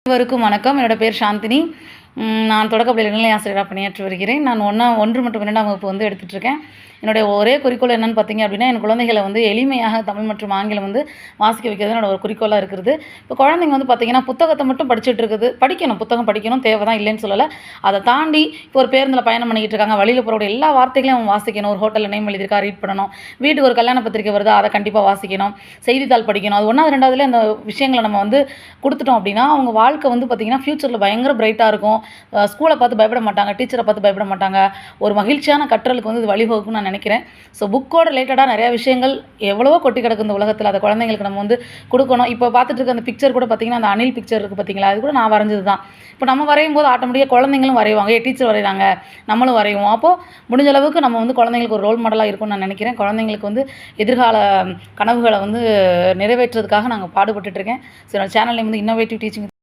அனைவருக்கும் வணக்கம். என்னோட பேர் சாந்தினி. நான் தொடக்கப்பள்ளி இடைநிலை ஆசிரியராக பணியாற்றி வருகிறேன். நான் 1 மற்றும் 2ஆம் வகுப்பு எடுத்துகிட்ருக்கேன். என்னுடைய ஒரே குறிக்கோள் என்னென்னு பார்த்தீங்க அப்படின்னா, என் குழந்தைகளை எளிமையாக தமிழ் மற்றும் ஆங்கிலம் வாசிக்க வைக்கிறது என்னோட ஒரு குறிக்கோளாக இருக்குது. இப்போ குழந்தைங்க பார்த்தீங்கன்னா, புத்தகத்தை மட்டும் படிச்சுட்டு இருக்குது. படிக்கணும், புத்தகம் படிக்கணும், தேவை தான், இல்லைன்னு சொல்லலை. அதை தாண்டி இப்போ ஒரு பேருந்தில் பயணம் பண்ணிக்கிட்டு இருக்காங்க, வழியில் போகிற எல்லா வார்த்தைகளையும் அவன் வாசிக்கணும். ஒரு ஹோட்டலில் நேம் எழுதியிருக்கா, ரீட் பண்ணணும். வீட்டுக்கு ஒரு கல்யாண பத்திரிக்கை வருதா, அதை கண்டிப்பாக வாசிக்கணும். செய்தித்தாள் படிக்கணும். அது 1வது 2வதுல அந்த விஷயங்களை நம்ம கொடுத்துட்டோம் அப்படின்னா, அவங்க வாழ்க்கை பார்த்தீங்கன்னா ஃப்யூச்சரில் பயங்கர பிரைட்டாக இருக்கும். ஸ்கூலை பார்த்து பயப்பட மாட்டாங்க, டீச்சரை பார்த்து பயப்பட மாட்டாங்க. ஒரு மகிழ்ச்சியான கற்றலுக்கு இது வழிவகுக்குன்னு நான் நினைக்கிறேன். ஸோ புக்கோட ரிலேட்டடாக நிறையா விஷயங்கள் எவ்வளவோ கொட்டி கிடக்கு இந்த உலகத்தில். அதை குழந்தைங்களுக்கு நம்ம கொடுக்கணும். இப்போ பார்த்துட்டு இருக்க அந்த பிக்சர் கூட பார்த்தீங்கன்னா, அந்த அணில் பிக்சர் இருக்குது பார்த்தீங்களா, அது கூட நான் வரைஞ்சது தான். இப்போ நம்ம வரையும் போது ஆட்டோமேட்டிக்காக குழந்தைங்களும் வரைவாங்க. டீச்சர் வரைகிறாங்க, நம்மளும் வரைவோம். அப்போது முடிஞ்ச அளவுக்கு நம்ம குழந்தைங்களுக்கு ஒரு ரோல் மாடலாக இருக்கும்னு நான் நினைக்கிறேன். குழந்தைங்களுக்கு எதிர்கால கனவுகளை நிறைவேற்றுறதுக்காக நாங்கள் பாடுபட்டுருக்கேன். ஸோ என்னோட சேனல் நேம் இன்னோவேட்டிவ் டீச்சிங்